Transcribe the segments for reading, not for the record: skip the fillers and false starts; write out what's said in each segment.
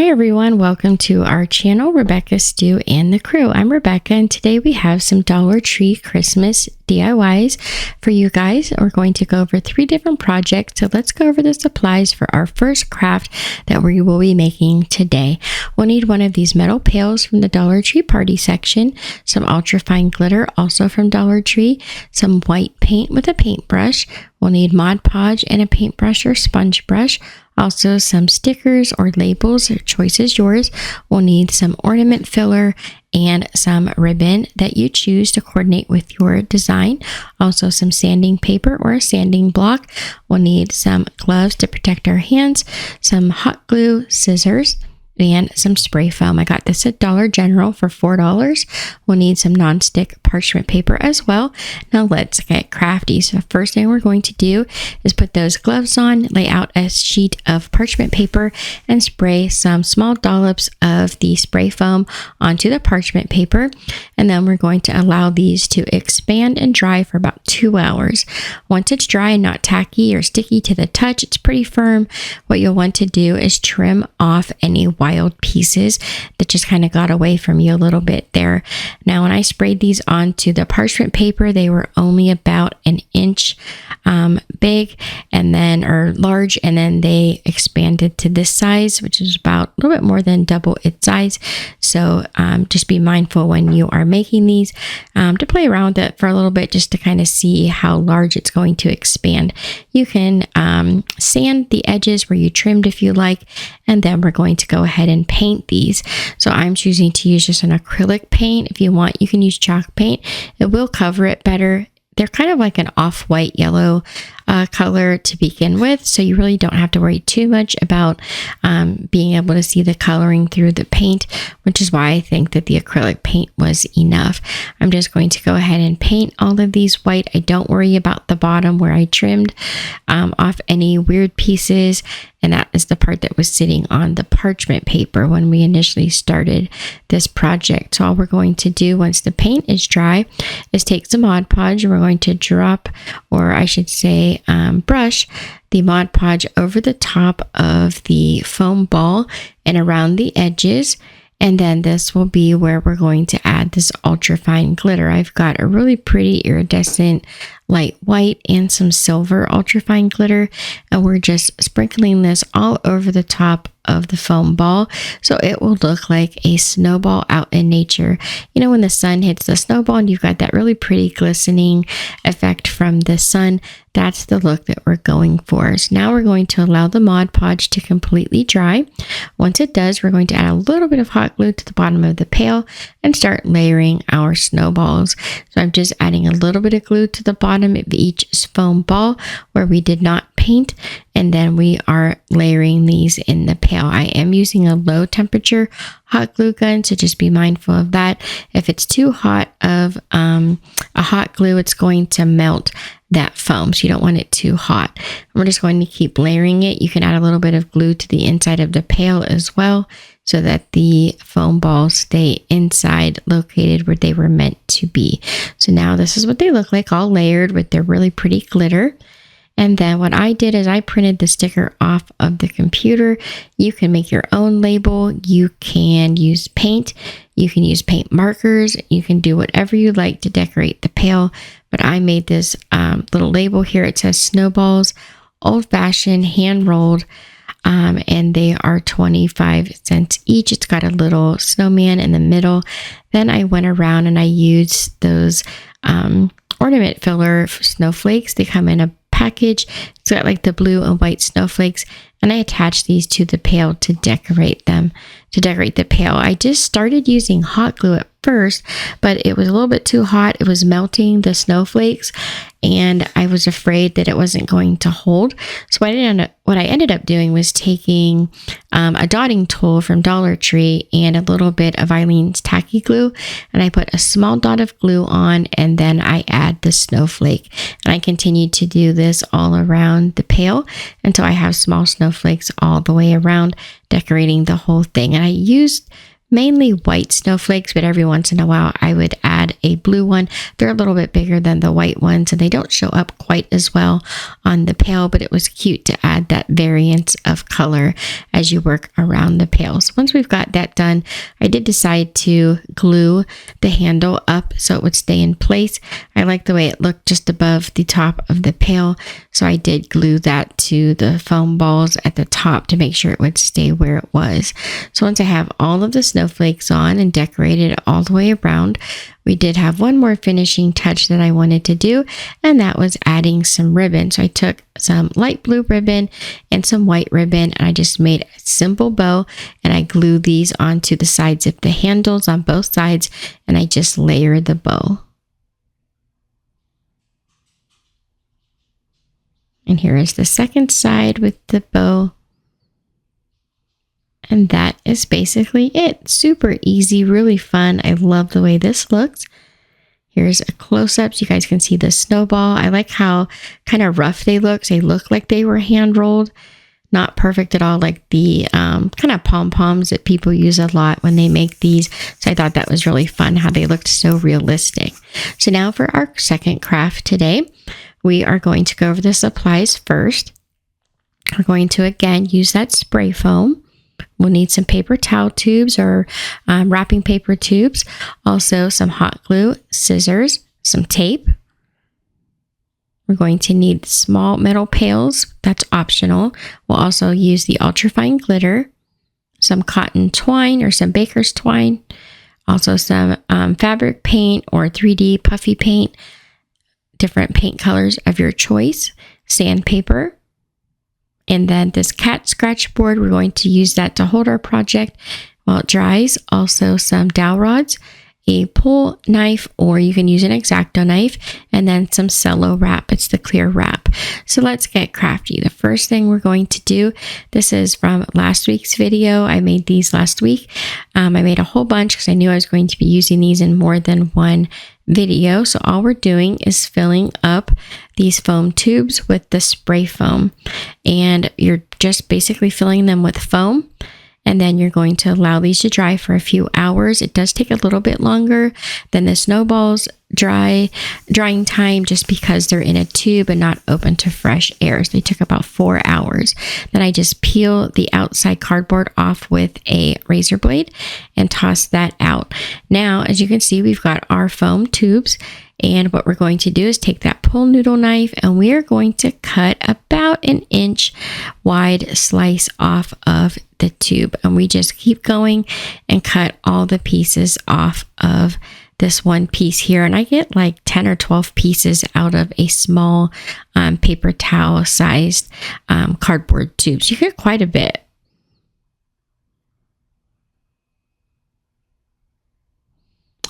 Hi everyone, welcome to our channel, Rebecca, Stu, and the crew. I'm Rebecca, and today we have some Dollar Tree Christmas DIYs for you guys. We're going to go over 3 different projects, so let's go over the supplies for our first craft that we will be making today. We'll need one of these metal pails from the Dollar Tree party section, some ultrafine glitter also from Dollar Tree, some white paint with a paintbrush. We'll need Mod Podge and a paintbrush or sponge brush. Also some stickers or labels, your choice is yours. We'll need some ornament filler and some ribbon that you choose to coordinate with your design. Also some sanding paper or a sanding block. We'll need some gloves to protect our hands, some hot glue, scissors, and some spray foam. I got this at Dollar General for $4. We'll need some non-stick parchment paper as well. Now let's get crafty. So the first thing we're going to do is put those gloves on, lay out a sheet of parchment paper, and spray some small dollops of the spray foam onto the parchment paper. And then we're going to allow these to expand and dry for about 2 hours. Once it's dry and not tacky or sticky to the touch, it's pretty firm. What you'll want to do is trim off any wild pieces that just kind of got away from you a little bit there. Now, when I sprayed these onto the parchment paper, they were only about an inch big or large, and then they expanded to this size, which is about a little bit more than double its size. So just be mindful when you are making these to play around with it for a little bit, just to kind of see how large it's going to expand. You can sand the edges where you trimmed if you like, and then we're going to go ahead and paint these. So I'm choosing to use just an acrylic paint. If you want, you can use chalk paint. It will cover it better. They're kind of like an off-white yellow color to begin with, so you really don't have to worry too much about being able to see the coloring through the paint, which is why I think that the acrylic paint was enough. I'm just going to go ahead and paint all of these white. I don't worry about the bottom where I trimmed off any weird pieces, and that is the part that was sitting on the parchment paper when we initially started this project. So all we're going to do once the paint is dry is take some Mod Podge, and we're going to drop, or I should say brush the Mod Podge over the top of the foam ball and around the edges. And then this will be where we're going to add this ultrafine glitter. I've got a really pretty iridescent light white and some silver ultrafine glitter, and we're just sprinkling this all over the top of the foam ball so it will look like a snowball out in nature. You know, when the sun hits the snowball and you've got that really pretty glistening effect from the sun, that's the look that we're going for. So now we're going to allow the Mod Podge to completely dry. Once it does, we're going to add a little bit of hot glue to the bottom of the pail and start layering our snowballs. So I'm just adding a little bit of glue to the bottom of each foam ball where we did not paint, and then we are layering these in the pail. I am using a low temperature hot glue gun, so just be mindful of that. If it's too hot of a hot glue, it's going to melt that foam, so you don't want it too hot. We're just going to keep layering it. You can add a little bit of glue to the inside of the pail as well, so that the foam balls stay inside, located where they were meant to be. So now this is what they look like, all layered with their really pretty glitter. And then what I did is I printed the sticker off of the computer. You can make your own label. You can use paint. You can use paint markers. You can do whatever you like to decorate the pail. But I made this little label here. It says snowballs, old-fashioned, hand-rolled, and they are 25 cents each. It's got a little snowman in the middle. Then I went around and I used those ornament filler snowflakes. They come in a package. It's got like the blue and white snowflakes, and I attached these to the pail to decorate the pail. I just started using hot glue at first, but it was a little bit too hot. It was melting the snowflakes, and I was afraid that it wasn't going to hold. So what I ended up doing was taking a dotting tool from Dollar Tree and a little bit of Eileen's tacky glue, and I put a small dot of glue on, and then I add the snowflake. And I continued to do this all around the pail until I have small snowflakes all the way around, decorating the whole thing. And I used mainly white snowflakes, but every once in a while I would add a blue one. They're a little bit bigger than the white ones and they don't show up quite as well on the pail, but it was cute to add that variance of color as you work around the pails. Once we've got that done, I did decide to glue the handle up so it would stay in place. I like the way it looked just above the top of the pail, so I did glue that to the foam balls at the top to make sure it would stay where it was. So once I have all of the snowflakes on and decorated all the way around, we did have one more finishing touch that I wanted to do, and that was adding some ribbon. So I took some light blue ribbon and some white ribbon, and I just made a simple bow, and I glued these onto the sides of the handles on both sides, and I just layered the bow. And here is the second side with the bow. And that is basically it. Super easy, really fun. I love the way this looks. Here's a close-up so you guys can see the snowball. I like how kind of rough they look. They look like they were hand rolled. Not perfect at all, like the kind of pom-poms that people use a lot when they make these. So I thought that was really fun how they looked so realistic. So now for our second craft today, we are going to go over the supplies first. We're going to again use that spray foam. We'll need some paper towel tubes or wrapping paper tubes. Also some hot glue, scissors, some tape. We're going to need small metal pails. That's optional. We'll also use the ultrafine glitter, some cotton twine or some baker's twine. Also some fabric paint or 3D puffy paint. Different paint colors of your choice. Sandpaper. And then this cat scratch board, we're going to use that to hold our project while it dries. Also some dowel rods, a pull knife, or you can use an X-Acto knife, and then some cello wrap. It's the clear wrap. So let's get crafty. The first thing we're going to do, this is from last week's video. I made these last week. I made a whole bunch because I knew I was going to be using these in more than one video. So all we're doing is filling up these foam tubes with the spray foam, and you're just basically filling them with foam, and then you're going to allow these to dry for a few hours. It does take a little bit longer than the snowballs drying time just because they're in a tube and not open to fresh air. So they took about 4 hours. Then I just peel the outside cardboard off with a razor blade and toss that out. Now, as you can see, we've got our foam tubes, and what we're going to do is take that pull noodle knife and we are going to cut about an inch wide slice off of the tube, and we just keep going and cut all the pieces off of this one piece here. And I get like 10 or 12 pieces out of a small paper towel sized cardboard tube. So you get quite a bit.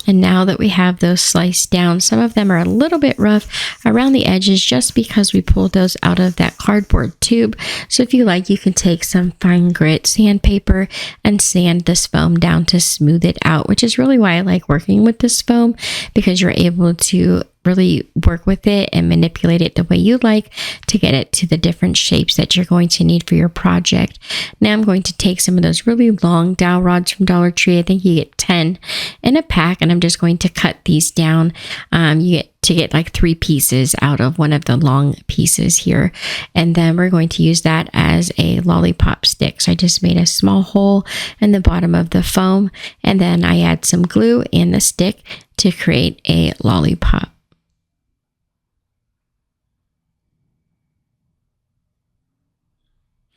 And now that we have those sliced down, some of them are a little bit rough around the edges just because we pulled those out of that cardboard tube. So if you like, you can take some fine grit sandpaper and sand this foam down to smooth it out, which is really why I like working with this foam, because you're able to really work with it and manipulate it the way you like to get it to the different shapes that you're going to need for your project. Now I'm going to take some of those really long dowel rods from Dollar Tree. I think you get 10 in a pack, and I'm just going to cut these down. You get like 3 pieces out of one of the long pieces here. And then we're going to use that as a lollipop stick. So I just made a small hole in the bottom of the foam, and then I add some glue in the stick to create a lollipop.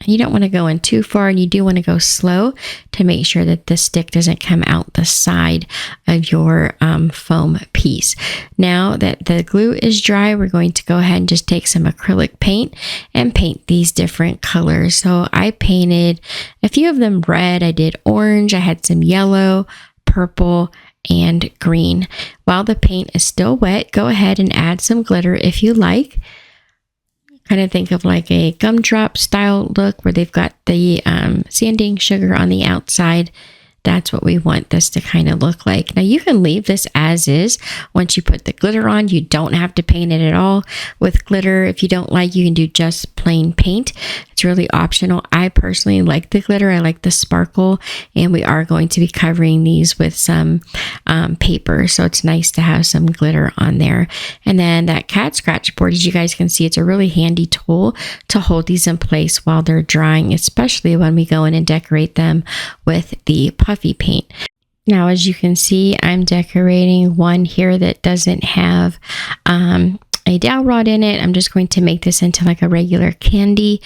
You don't want to go in too far, and you do want to go slow to make sure that the stick doesn't come out the side of your foam piece. Now that the glue is dry, we're going to go ahead and just take some acrylic paint and paint these different colors. So I painted a few of them red, I did orange, I had some yellow, purple, and green. While the paint is still wet, go ahead and add some glitter if you like. Kind of think of like a gumdrop style look where they've got the sanding sugar on the outside That's what we want this to kind of look like. Now you can leave this as is. Once you put the glitter on, you don't have to paint it at all with glitter. If you don't like, you can do just plain paint. It's really optional. I personally like the glitter. I like the sparkle, and we are going to be covering these with some paper. So it's nice to have some glitter on there. And then that cat scratch board, as you guys can see, it's a really handy tool to hold these in place while they're drying, especially when we go in and decorate them with the puffy paint. Now, as you can see, I'm decorating one here that doesn't have a dowel rod in it. I'm just going to make this into like a regular candy,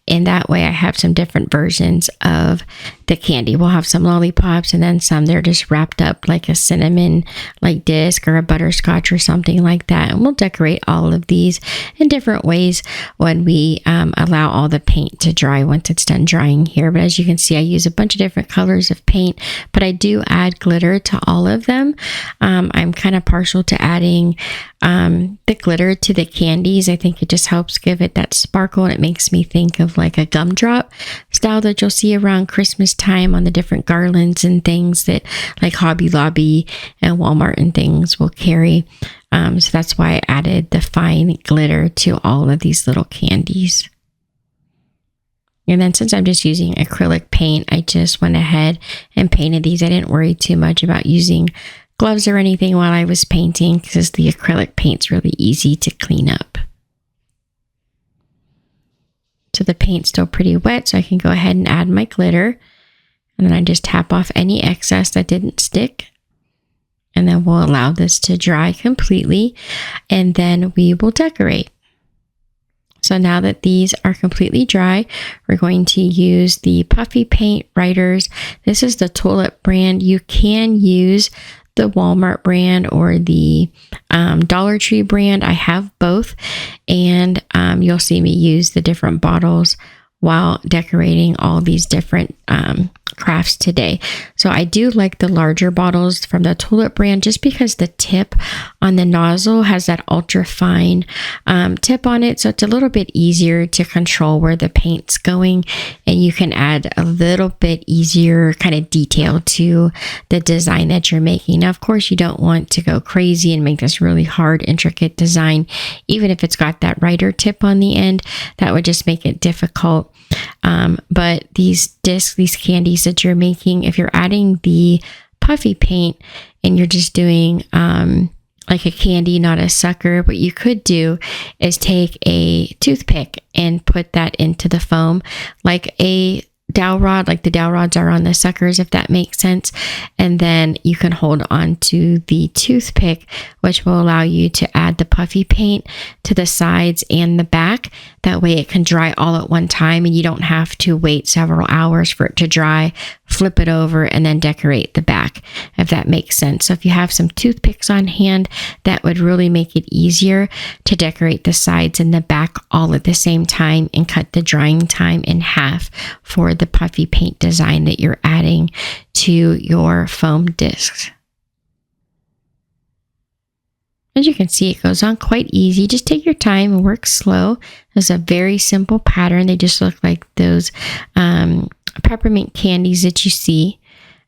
and that way I have some different versions of the candy. We'll have some lollipops and then some they're just wrapped up like a cinnamon like disc or a butterscotch or something like that. And we'll decorate all of these in different ways when we allow all the paint to dry once it's done drying here. But as you can see, I use a bunch of different colors of paint, but I do add glitter to all of them. I'm kind of partial to adding the glitter to the candies. I think it just helps give it that sparkle, and it makes me think of like a gumdrop style that you'll see around Christmas time on the different garlands and things that like Hobby Lobby and Walmart and things will carry. So that's why I added the fine glitter to all of these little candies. And then since I'm just using acrylic paint, I just went ahead and painted these. I didn't worry too much about using gloves or anything while I was painting because the acrylic paint's really easy to clean up. So the paint's still pretty wet, so I can go ahead and add my glitter. And then I just tap off any excess that didn't stick. And then we'll allow this to dry completely. And then we will decorate. So now that these are completely dry, we're going to use the puffy paint writers. This is the Tulip brand. You can use the Walmart brand or the Dollar Tree brand. I have both, and you'll see me use the different bottles while decorating all these different crafts today. So I do like the larger bottles from the Tulip brand just because the tip on the nozzle has that ultra fine tip on it. So it's a little bit easier to control where the paint's going, and you can add a little bit easier kind of detail to the design that you're making. Now, of course, you don't want to go crazy and make this really hard, intricate design. Even if it's got that writer tip on the end, that would just make it difficult. But these discs, these candies that you're making, if you're adding the puffy paint and you're just doing like a candy, not a sucker, what you could do is take a toothpick and put that into the foam like a dowel rod, like the dowel rods are on the suckers, if that makes sense. And then you can hold on to the toothpick, which will allow you to add the puffy paint to the sides and the back. That way it can dry all at one time and you don't have to wait several hours for it to dry, flip it over, and then decorate the back, if that makes sense. So if you have some toothpicks on hand, that would really make it easier to decorate the sides and the back all at the same time and cut the drying time in half for the puffy paint design that you're adding to your foam discs. As you can see, it goes on quite easy. Just take your time and work slow. It's a very simple pattern. They just look like those peppermint candies that you see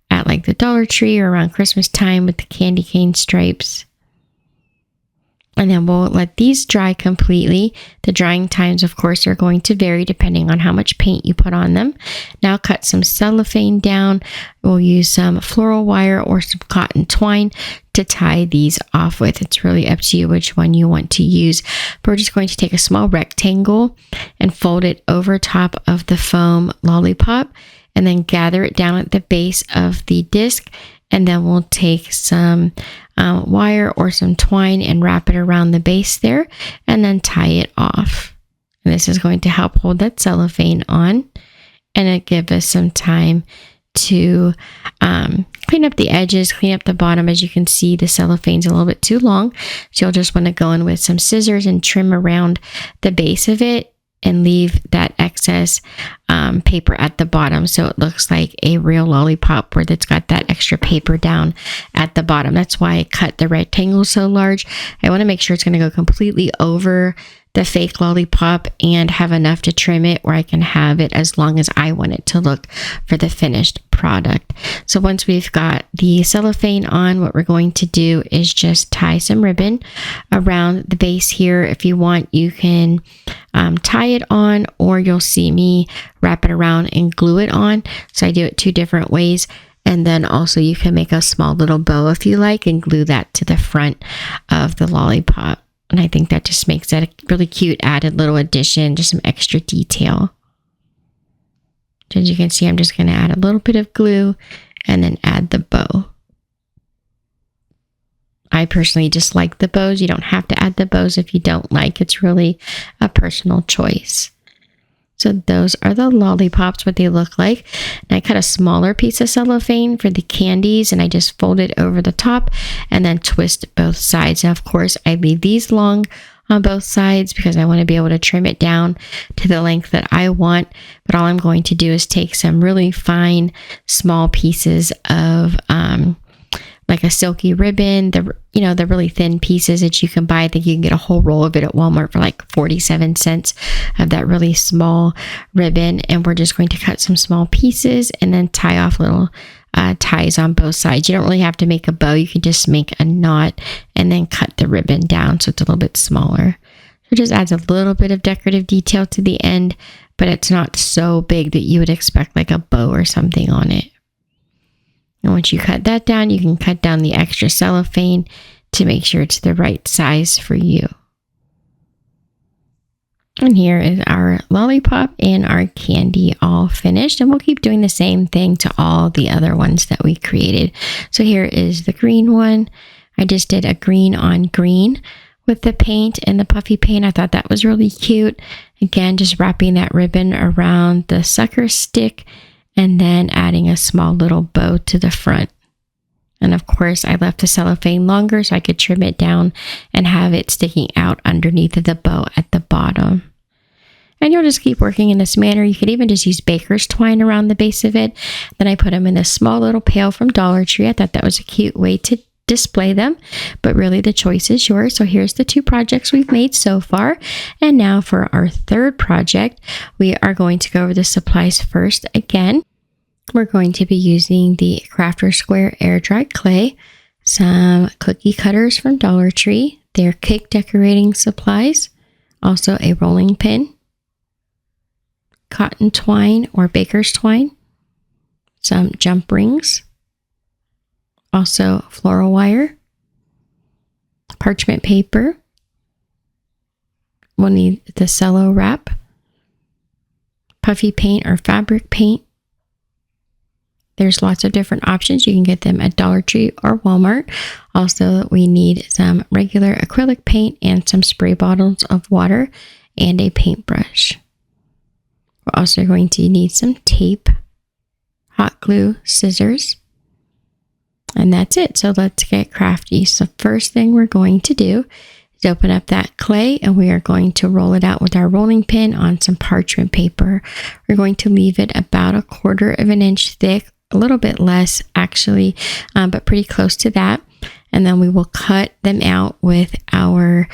at like the Dollar Tree or around Christmas time with the candy cane stripes. And then we'll let these dry completely. The drying times, of course, are going to vary depending on how much paint you put on them. Now cut some cellophane down. We'll use some floral wire or some cotton twine to tie these off with. It's really up to you which one you want to use. But we're just going to take a small rectangle and fold it over top of the foam lollipop and then gather it down at the base of the disc. And then we'll take some wire or some twine and wrap it around the base there and then tie it off. And this is going to help hold that cellophane on, and it gives us some time to clean up the edges, clean up the bottom. As you can see, the cellophane's a little bit too long, so you'll just want to go in with some scissors and trim around the base of it and leave that excess paper at the bottom so it looks like a real lollipop where it's got that extra paper down at the bottom. That's why I cut the rectangle so large. I want to make sure it's going to go completely over the fake lollipop and have enough to trim it where I can have it as long as I want it to look for the finished product. So once we've got the cellophane on, what we're going to do is just tie some ribbon around the base here. If you want, you can tie it on, or you'll see me wrap it around and glue it on. So I do it 2 different ways. And then also you can make a small little bow if you like and glue that to the front of the lollipop. And I think that just makes that a really cute added little addition, just some extra detail. So as you can see, I'm just going to add a little bit of glue and then add the bow. I personally just like the bows. You don't have to add the bows if you don't like. It's really a personal choice. So those are the lollipops, what they look like. And I cut a smaller piece of cellophane for the candies, and I just fold it over the top and then twist both sides. Now, of course, I leave these long on both sides because I want to be able to trim it down to the length that I want. But all I'm going to do is take some really fine, small pieces of like a silky ribbon, the really thin pieces that you can buy. I think you can get a whole roll of it at Walmart for like 47 cents of that really small ribbon. And we're just going to cut some small pieces and then tie off little ties on both sides. You don't really have to make a bow. You can just make a knot and then cut the ribbon down so it's a little bit smaller. So it just adds a little bit of decorative detail to the end, but it's not so big that you would expect like a bow or something on it. And once you cut that down, you can cut down the extra cellophane to make sure it's the right size for you. And here is our lollipop and our candy all finished. And we'll keep doing the same thing to all the other ones that we created. So here is the green one. I just did a green on green with the paint and the puffy paint. I thought that was really cute. Again, just wrapping that ribbon around the sucker stick and then adding a small little bow to the front. And of course, I left the cellophane longer so I could trim it down and have it sticking out underneath of the bow at the bottom. And you'll just keep working in this manner. You could even just use baker's twine around the base of it. Then I put them in a small little pail from Dollar Tree. I thought that was a cute way to display them, but really the choice is yours. So here's the 2 projects we've made so far. And now for our 3rd project, we are going to go over the supplies first. Again, we're going to be using the Crafter Square air dry clay, some cookie cutters from Dollar Tree, their cake decorating supplies, also a rolling pin, cotton twine or baker's twine, some jump rings, also floral wire, parchment paper. We'll need the cello wrap, puffy paint or fabric paint. There's lots of different options. You can get them at Dollar Tree or Walmart. Also, we need some regular acrylic paint and some spray bottles of water and a paintbrush. We're also going to need some tape, hot glue, scissors, and that's it. So let's get crafty. So first thing we're going to do is open up that clay, and we are going to roll it out with our rolling pin on some parchment paper. We're going to leave it about 1/4 of an inch thick, a little bit less actually, but pretty close to that. And then we will cut them out with our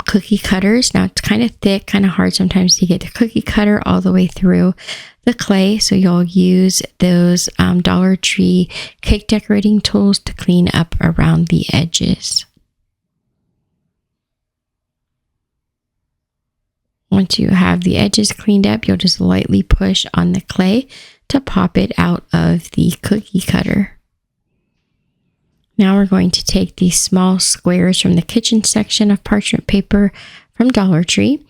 cookie cutters. Now it's kind of thick, kind of hard sometimes to get the cookie cutter all the way through the clay. So you'll use those Dollar Tree cake decorating tools to clean up around the edges. Once you have the edges cleaned up, you'll just lightly push on the clay to pop it out of the cookie cutter. Now we're going to take these small squares from the kitchen section of parchment paper from Dollar Tree.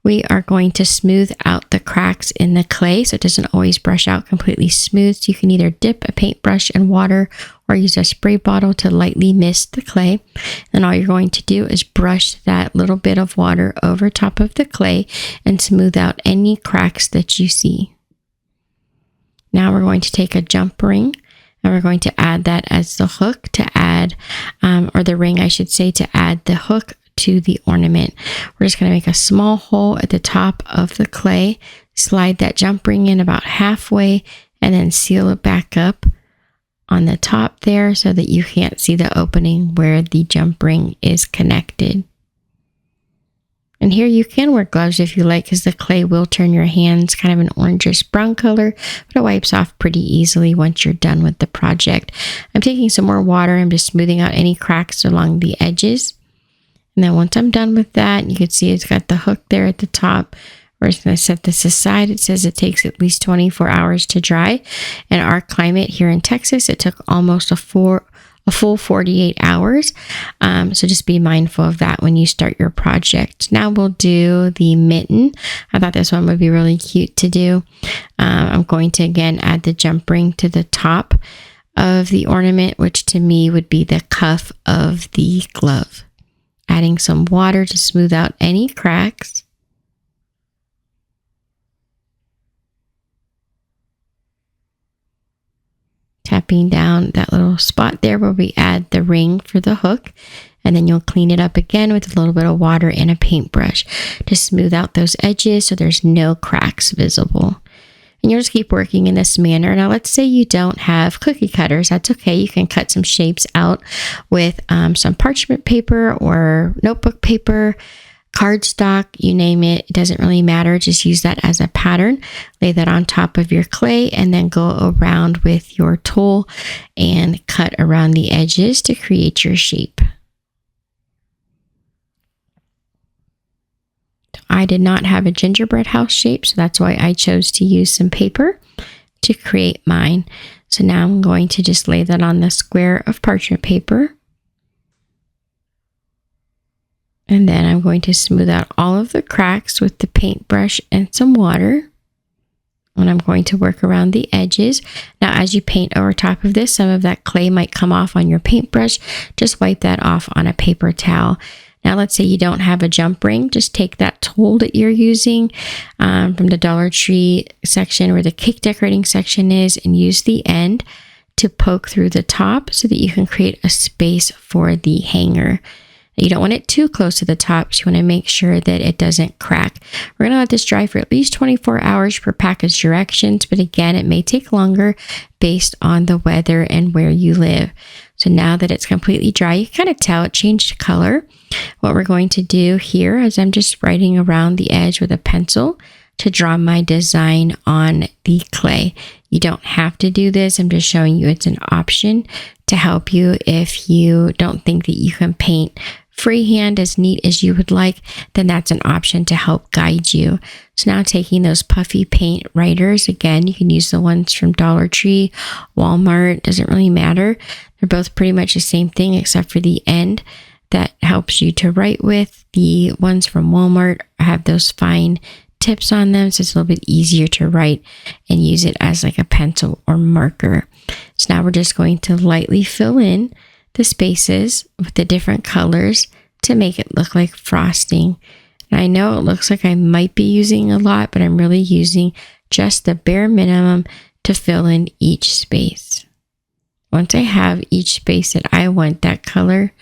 We are going to smooth out the cracks in the clay so it doesn't always brush out completely smooth. So you can either dip a paintbrush in water or use a spray bottle to lightly mist the clay. And all you're going to do is brush that little bit of water over top of the clay and smooth out any cracks that you see. Now we're going to take a jump ring, and we're going to add that as the hook to add, or the ring I should say, to add the hook to the ornament. We're just going to make a small hole at the top of the clay, slide that jump ring in about halfway, and then seal it back up on the top there so that you can't see the opening where the jump ring is connected. And here you can wear gloves if you like, because the clay will turn your hands kind of an orangish brown color, but it wipes off pretty easily once you're done with the project. I'm taking some more water. I'm just smoothing out any cracks along the edges. And then once I'm done with that, you can see it's got the hook there at the top. We're just going to set this aside. It says it takes at least 24 hours to dry. In our climate here in Texas, it took almost a full 48 hours. So just be mindful of that when you start your project. Now we'll do the mitten. I thought this one would be really cute to do. I'm going to again add the jump ring to the top of the ornament, which to me would be the cuff of the glove. Adding some water to smooth out any cracks. Tapping down that little spot there where we add the ring for the hook, and then you'll clean it up again with a little bit of water and a paintbrush to smooth out those edges so there's no cracks visible. And you'll just keep working in this manner. Now let's say you don't have cookie cutters. That's okay. You can cut some shapes out with some parchment paper or notebook paper, cardstock, you name it. It doesn't really matter. Just use that as a pattern. Lay that on top of your clay and then go around with your tool and cut around the edges to create your shape. I did not have a gingerbread house shape, so that's why I chose to use some paper to create mine. So now I'm going to just lay that on the square of parchment paper. And then I'm going to smooth out all of the cracks with the paintbrush and some water. And I'm going to work around the edges. Now, as you paint over top of this, some of that clay might come off on your paintbrush. Just wipe that off on a paper towel. Now, let's say you don't have a jump ring. Just take that tool that you're using from the Dollar Tree section where the cake decorating section is and use the end to poke through the top so that you can create a space for the hanger. You don't want it too close to the top, so you want to make sure that it doesn't crack. We're going to let this dry for at least 24 hours per package directions, but again, it may take longer based on the weather and where you live. So now that it's completely dry, you can kind of tell it changed color. What we're going to do here is I'm just writing around the edge with a pencil to draw my design on the clay. You don't have to do this. I'm just showing you it's an option to help you if you don't think that you can paint freehand as neat as you would like, then that's an option to help guide you. So now taking those puffy paint writers, again, you can use the ones from Dollar Tree, Walmart, doesn't really matter. They're both pretty much the same thing except for the end that helps you to write with. The ones from Walmart have those fine tips on them, so it's a little bit easier to write and use it as like a pencil or marker. So now we're just going to lightly fill in the spaces with the different colors to make it look like frosting. And I know it looks like I might be using a lot, but I'm really using just the bare minimum to fill in each space. Once I have each space that I want that color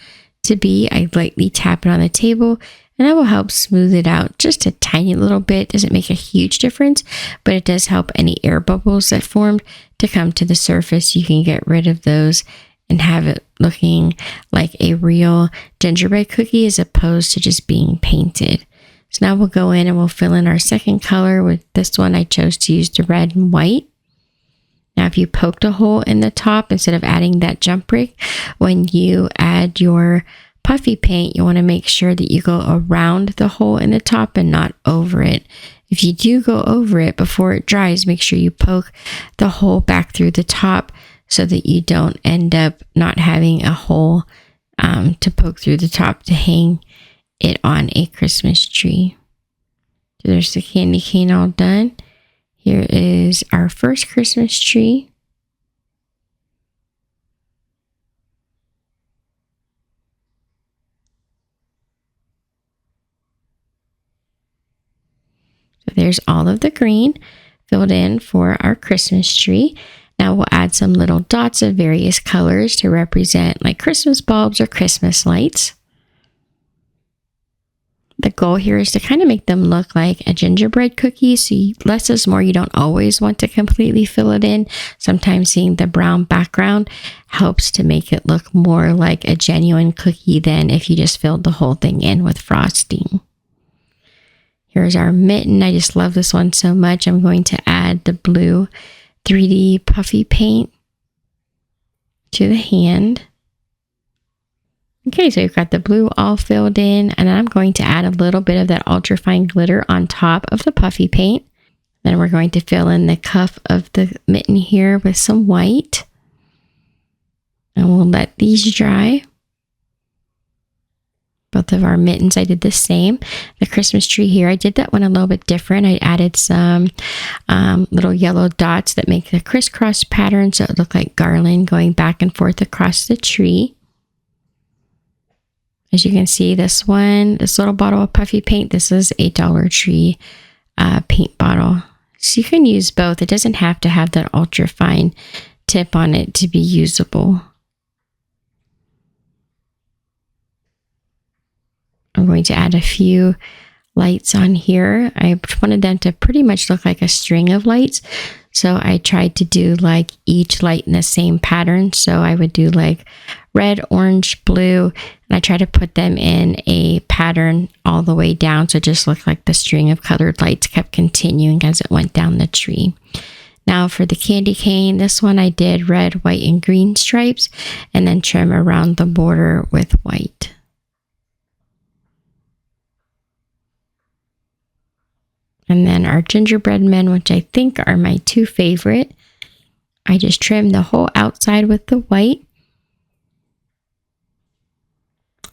to be, I lightly tap it on the table and that will help smooth it out just a tiny little bit. Doesn't make a huge difference, but it does help any air bubbles that formed to come to the surface. You can get rid of those and have it looking like a real gingerbread cookie as opposed to just being painted. So now we'll go in and we'll fill in our second color. With this one, I chose to use the red and white. Now, if you poked a hole in the top instead of adding that jump ring, when you add your puffy paint, you want to make sure that you go around the hole in the top and not over it. If you do go over it before it dries, make sure you poke the hole back through the top so that you don't end up not having a hole to poke through the top to hang it on a Christmas tree. So there's the candy cane all done. Here is our first Christmas tree. So there's all of the green filled in for our Christmas tree. Now we'll add some little dots of various colors to represent like Christmas bulbs or Christmas lights. The goal here is to kind of make them look like a gingerbread cookie. So less is more. You don't always want to completely fill it in. Sometimes seeing the brown background helps to make it look more like a genuine cookie than if you just filled the whole thing in with frosting. Here's our mitten. I just love this one so much. I'm going to add the blue 3D puffy paint to the hand. Okay, so you've got the blue all filled in, and I'm going to add a little bit of that ultra fine glitter on top of the puffy paint. Then we're going to fill in the cuff of the mitten here with some white. And we'll let these dry. Both of our mittens, I did the same. The Christmas tree here, I did that one a little bit different. I added some little yellow dots that make the crisscross pattern, so it looked like garland going back and forth across the tree. As you can see, this one, this little bottle of puffy paint, this is a Dollar Tree paint bottle. So you can use both. It doesn't have to have that ultra fine tip on it to be usable. I'm going to add a few lights on here. I wanted them to pretty much look like a string of lights. So I tried to do like each light in the same pattern. So I would do like red, orange, blue, and I try to put them in a pattern all the way down. So it just looked like the string of colored lights kept continuing as it went down the tree. Now for the candy cane, this one I did red, white, and green stripes, and then trim around the border with white. And then our gingerbread men, which I think are my two favorite. I just trimmed the whole outside with the white.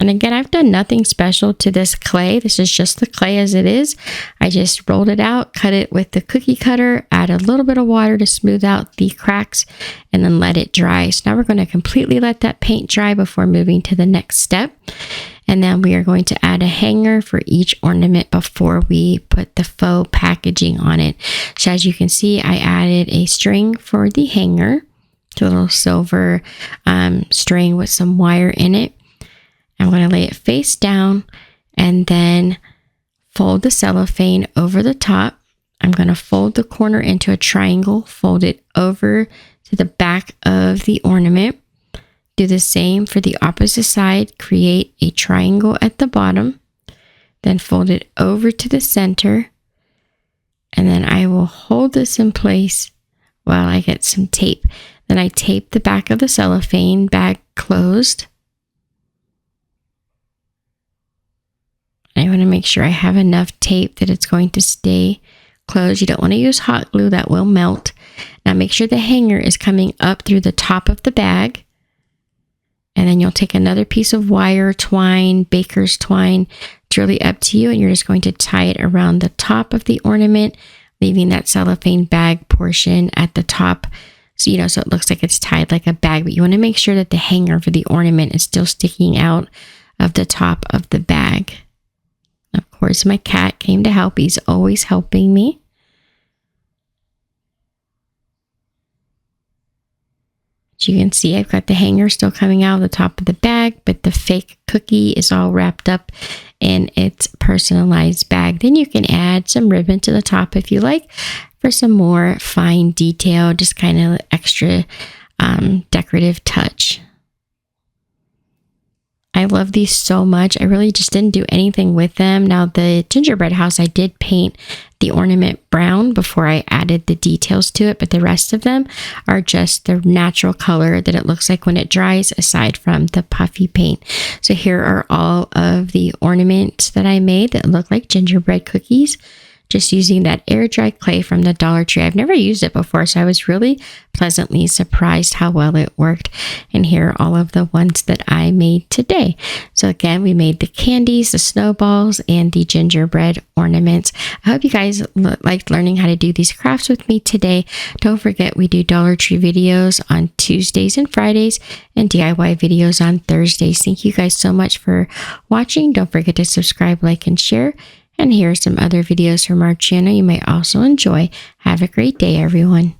And again, I've done nothing special to this clay. This is just the clay as it is. I just rolled it out, cut it with the cookie cutter, add a little bit of water to smooth out the cracks, and then let it dry. So now we're going to completely let that paint dry before moving to the next step. And then we are going to add a hanger for each ornament before we put the faux packaging on it. So as you can see, I added a string for the hanger, a little silver string with some wire in it. I'm going to lay it face down and then fold the cellophane over the top. I'm going to fold the corner into a triangle, fold it over to the back of the ornament. Do the same for the opposite side. Create a triangle at the bottom, then fold it over to the center, and then I will hold this in place while I get some tape. Then I tape the back of the cellophane bag closed. I want to make sure I have enough tape that it's going to stay closed. You don't want to use hot glue, that will melt. Now make sure the hanger is coming up through the top of the bag. And then you'll take another piece of wire, twine, baker's twine. It's really up to you. And you're just going to tie it around the top of the ornament, leaving that cellophane bag portion at the top. So, so it looks like it's tied like a bag, but you want to make sure that the hanger for the ornament is still sticking out of the top of the bag. Of course, my cat came to help. He's always helping me. As you can see, I've got the hanger still coming out of the top of the bag, but the fake cookie is all wrapped up in its personalized bag. Then you can add some ribbon to the top if you like for some more fine detail, just kind of extra decorative touch. I love these so much. I really just didn't do anything with them. Now the gingerbread house, I did paint the ornament brown before I added the details to it, but the rest of them are just the natural color that it looks like when it dries, aside from the puffy paint. So here are all of the ornaments that I made that look like gingerbread cookies, just using that air dry clay from the Dollar Tree. I've never used it before, so I was really pleasantly surprised how well it worked. And here are all of the ones that I made today. So again, we made the candies, the snowballs, and the gingerbread ornaments. I hope you guys liked learning how to do these crafts with me today. Don't forget, we do Dollar Tree videos on Tuesdays and Fridays and DIY videos on Thursdays. Thank you guys so much for watching. Don't forget to subscribe, like, and share. And here are some other videos from our channel you might also enjoy. Have a great day, everyone.